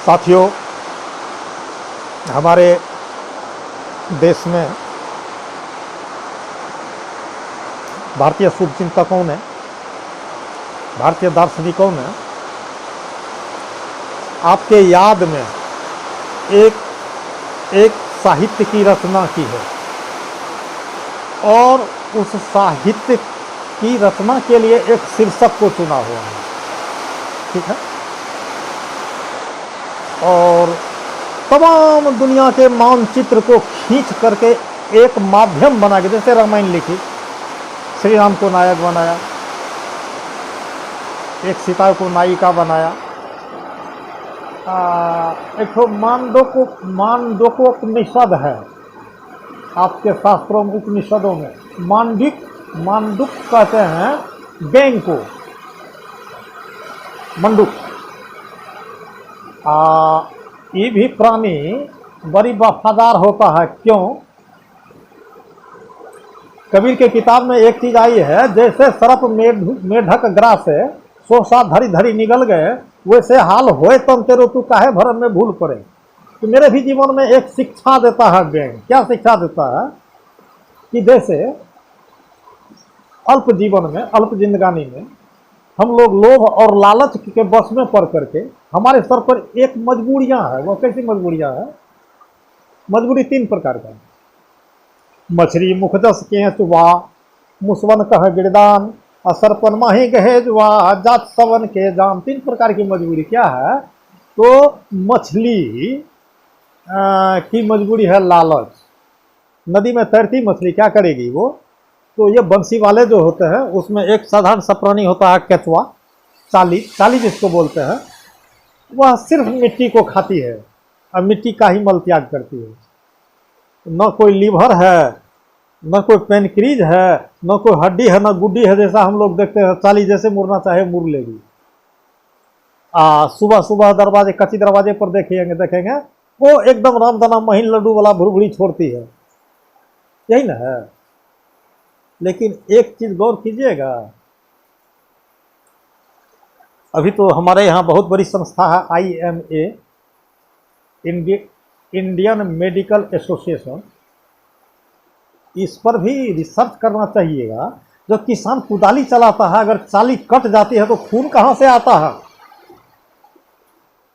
साथियों, हमारे देश में भारतीय शुभचिंतकों ने, भारतीय दार्शनिकों ने आपके याद में एक साहित्य की रचना की है और उस साहित्य की रचना के लिए एक शीर्षक को चुना हुआ है। ठीक है। और तमाम दुनिया के मानचित्र को खींच करके एक माध्यम बना के, जैसे रामायण लिखी, श्री राम को नायक बनाया, एक सीता को नायिका बनाया, एक तो मांडूक्योपनिषद है आपके शास्त्रों में, उपनिषदों में। मांडुक कहते हैं गैंग को, मंडूक। ये भी प्राणी बड़ी वफादार होता है। क्यों? कबीर के किताब में एक चीज आई है, जैसे सर्प मेढक ग्रासे सो सा धरी धरी निगल गए, वैसे हाल होए तम तेरो तू काहे भरम में भूल पड़े। तो मेरे भी जीवन में एक शिक्षा देता है गैंग। क्या शिक्षा देता है कि जैसे अल्प जीवन में, अल्प जिंदगानी में हम लोग लोभ और लालच के बस में पड़ करके हमारे सर पर एक मजबूरियां है। वो कैसी मजबूरियां है? मजबूरी 3 प्रकार का। मछली मुखदस के चुबा, मुसवन कह गिरदान, असरपन माही गहे जुआ, जात सवन के जाम। 3 प्रकार की मजबूरी क्या है? तो मछली की मजबूरी है लालच। नदी में तैरती मछली क्या करेगी वो? तो ये बंसी वाले जो होते हैं उसमें एक साधारण सा प्राणी होता है केचुआ, चाली जिसको बोलते हैं। वह सिर्फ मिट्टी को खाती है और मिट्टी का ही मल त्याग करती है। न कोई लीवर है, न कोई पेनक्रीज है, न कोई हड्डी है, न गुड्डी है। जैसा हम लोग देखते हैं चाली जैसे मुड़ना चाहे मुड़ लेगी। सुबह सुबह दरवाजे, कच्ची दरवाजे पर देखेंगे वो एकदम रामदाना महीन लड्डू वाला भुरभुरी छोड़ती है। यही ना है। लेकिन एक चीज गौर कीजिएगा, अभी तो हमारे यहाँ बहुत बड़ी संस्था है IMA, इंडियन मेडिकल एसोसिएशन। इस पर भी रिसर्च करना चाहिएगा। जो किसान कुदाली चलाता है, अगर चाली कट जाती है तो खून कहाँ से आता है?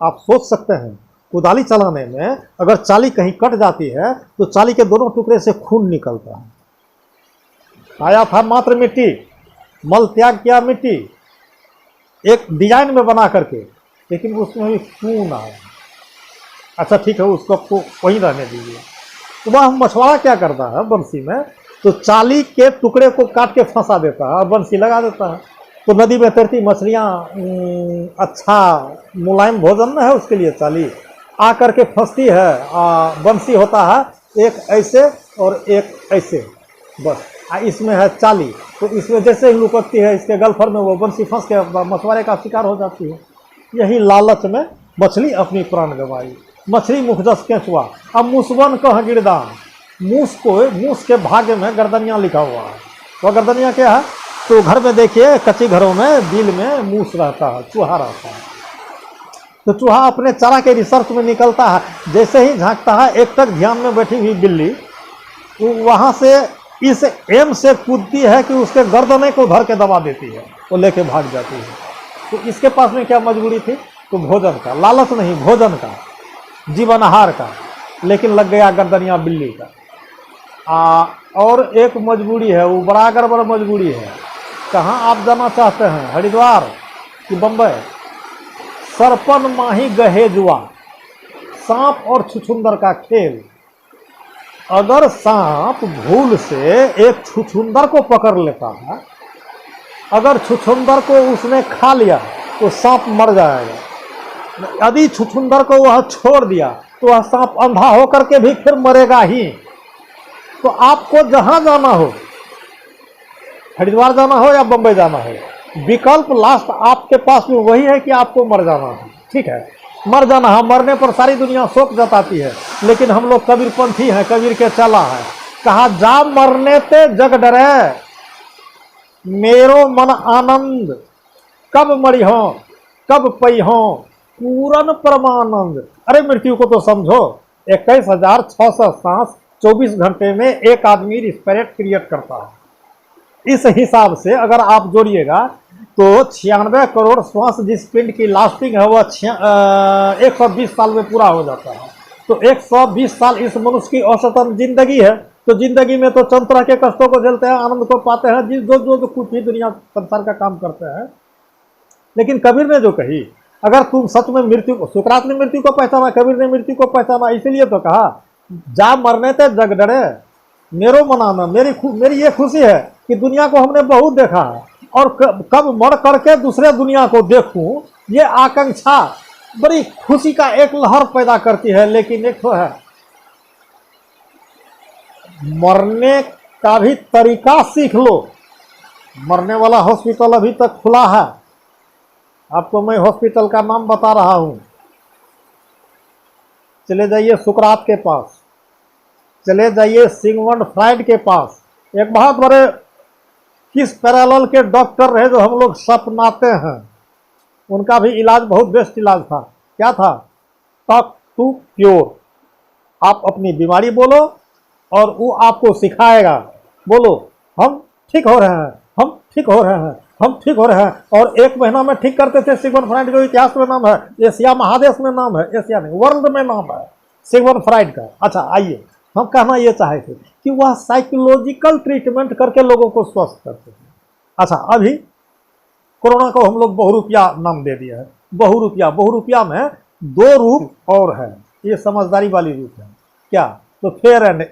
आप सोच सकते हैं। कुदाली चलाने में अगर चाली कहीं कट जाती है तो चाली के दोनों टुकड़े से खून निकलता है। आया था मात्र मिट्टी, मल त्याग किया मिट्टी, एक डिजाइन में बना करके, लेकिन उसमें भी खून आया। अच्छा ठीक है, उसको आपको वहीं रहने दीजिए। तो वह मछुआरा क्या करता है बंसी में? तो चाली के टुकड़े को काट के फंसा देता है और बंसी लगा देता है। तो नदी में तैरती मछलियाँ, अच्छा मुलायम भोजन है उसके लिए। चाली आ करके फंसती है, बंसी होता है एक ऐसे और एक ऐसे, बस। इसमें है चाली, तो इसमें जैसे ही लुकती है इसके गलफर में, वो बंसी फंस के मछुआरे का शिकार हो जाती है। यही लालच में मछली अपनी प्राण गंवाई। मछली मुखदस केंचुआ, अब मुसवन कह गिरदान। मूस के भाग्य में गर्दनिया लिखा हुआ है। तो गर्दनिया क्या है? तो घर में देखिए, कच्चे घरों में बिल में मूस रहता है, चूहा रहता है। तो चूहा अपने चारा के रिसर्च में निकलता है। जैसे ही झांकता है, एक तक ध्यान में बैठी हुई बिल्ली तो वहां से इस एम से कूदती है कि उसके गर्दने को धर के दबा देती है, वो लेके भाग जाती है। तो इसके पास में क्या मजबूरी थी? तो भोजन का, लालच नहीं, भोजन का, जीवन आहार का। लेकिन लग गया गर्दनिया बिल्ली का। और एक मजबूरी है, वो बड़ा गड़बड़ मजबूरी है। कहाँ आप जाना चाहते हैं, हरिद्वार कि बम्बई? सरपन माही गहे जुआ, सांप और छुछुंदर का खेल। अगर सांप भूल से एक छुछुंदर को पकड़ लेता है, अगर छुछुंदर को उसने खा लिया तो सांप मर जाएगा। यदि छुछुंदर को वह छोड़ दिया तो वह सांप अंधा होकर के भी फिर मरेगा ही। तो आपको जहां जाना हो, हरिद्वार जाना हो या बंबई जाना हो, विकल्प लास्ट आपके पास में वही है कि आपको मर जाना है। ठीक है, मर जाना है। मरने पर सारी दुनिया शोक जताती है, लेकिन हम लोग कबीरपंथी हैं, कबीर के चला है। कहा जा मरने ते जग डरे, मेरो मन आनंद कब मरी हो कब पई हो, पूर्ण परमानंद। अरे मृत्यु को तो समझो, 21,600 सांस 24 घंटे में एक आदमी रिस्पिरेट क्रिएट करता है। इस हिसाब से अगर आप जोड़िएगा तो 96 करोड़ श्वास जिस पिंड की लास्टिंग है वह 120 साल में पूरा हो जाता है। तो 120 साल इस मनुष्य की औसतन जिंदगी है। तो जिंदगी में तो चंद तरह के कष्टों को झेलते हैं, आनंद को पाते हैं, जिस जो कुछ भी दुनिया संसार का काम करते हैं। लेकिन कबीर ने जो कही, अगर तुम सच में मृत्यु को, सुकरात ने मृत्यु को पहचाना, कबीर ने मृत्यु को पहचाना, इसीलिए तो कहा जा मरने ते जग डरे मेरो मनाना। मेरी ये खुशी है कि दुनिया को हमने बहुत देखा है, और कब मर करके दूसरे दुनिया को देखूं, ये आकांक्षा बड़ी खुशी का एक लहर पैदा करती है। लेकिन एक तो है, मरने का भी तरीका सीख लो। मरने वाला हॉस्पिटल अभी तक खुला है, आपको मैं हॉस्पिटल का नाम बता रहा हूं। चले जाइए सुकरात के पास, चले जाइए सिगमंड फ्राइड के पास। एक बहुत बड़े किस पैरेलल के डॉक्टर रहे जो हम लोग सपनाते हैं, उनका भी इलाज बहुत बेस्ट इलाज था। क्या था? Talk to cure. आप अपनी बीमारी बोलो और वो आपको सिखाएगा, बोलो हम ठीक हो रहे हैं, हम ठीक हो रहे हैं, हम ठीक हो रहे हैं। और 1 महीना में ठीक करते थे। सिगमंड फ्राइड जो इतिहास में नाम है, एशिया महादेश में नाम है, एशिया नहीं वर्ल्ड में नाम है सिगमंड फ्राइड का। अच्छा आइए, हम कहना ये चाहे थे कि वह साइकोलॉजिकल ट्रीटमेंट करके लोगों को स्वस्थ करते थे। अच्छा, अभी कोरोना को हम लोग बहुरूपिया नाम दे दिया है। बहुरूपिया में 2 रूप और है, ये समझदारी वाली रूप है। क्या? तो फेयर एंड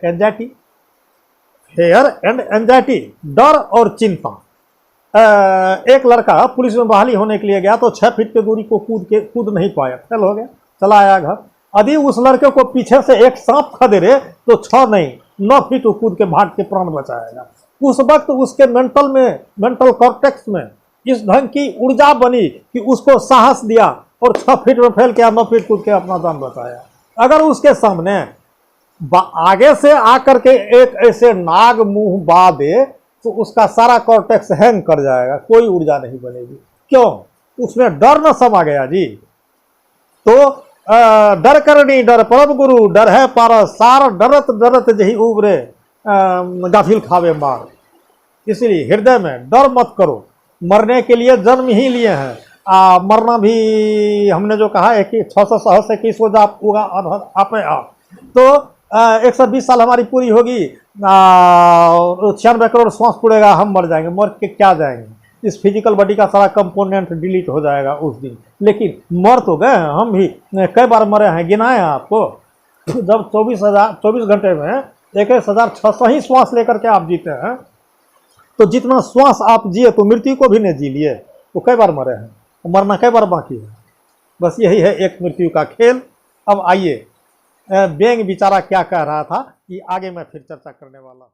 एंजाइटी, डर और चिंता। एक लड़का पुलिस में बहाली होने के लिए गया तो 6 फीट की दूरी को कूद नहीं पाया, फेल हो गया, चला आया घर। यदि उस लड़के को पीछे से एक सांप खदेड़े तो 6 नहीं 9 फीट कूद के भाग के प्राण बचाएगा। उस वक्त उसके मेंटल कॉर्टेक्स में इस ढंग की ऊर्जा बनी कि उसको साहस दिया और 6 फीट में फैल के 9 फीट कूद के अपना जान बचाया। अगर उसके सामने आगे से आकर के एक ऐसे नाग मुंह बा दे तो उसका सारा कॉर्टेक्स हैंग कर जाएगा, कोई ऊर्जा नहीं बनेगी। क्यों? उसमें डर न समा गया जी। तो डर करनी डर परम गुरु, डर है पारस सार, डरत डरत जही उबरे गाफिल खावे मार। इसलिए हृदय में डर मत करो, मरने के लिए जन्म ही लिए हैं। मरना भी हमने जो कहा है कि 600 सहस से 21 होगा आपे आप। तो 120 साल हमारी पूरी होगी, 96 करोड़ श्वास पड़ेगा, हम मर जाएंगे। मर के क्या जाएंगे? इस फिजिकल बॉडी का सारा कंपोनेंट डिलीट हो जाएगा उस दिन। लेकिन मर तो गए, हम भी कई बार मरे हैं, गिनाए हैं आपको। जब 24 घंटे में 21,600 ही श्वास लेकर के आप जीते हैं, तो जितना श्वास आप जिए तो मृत्यु को भी नहीं जी लिए, तो कई बार मरे हैं, मरना कई बार बाकी है। बस यही है एक मृत्यु का खेल। अब आइए, बेंग बेचारा क्या कह रहा था, कि आगे मैं फिर चर्चा करने वाला हूँ।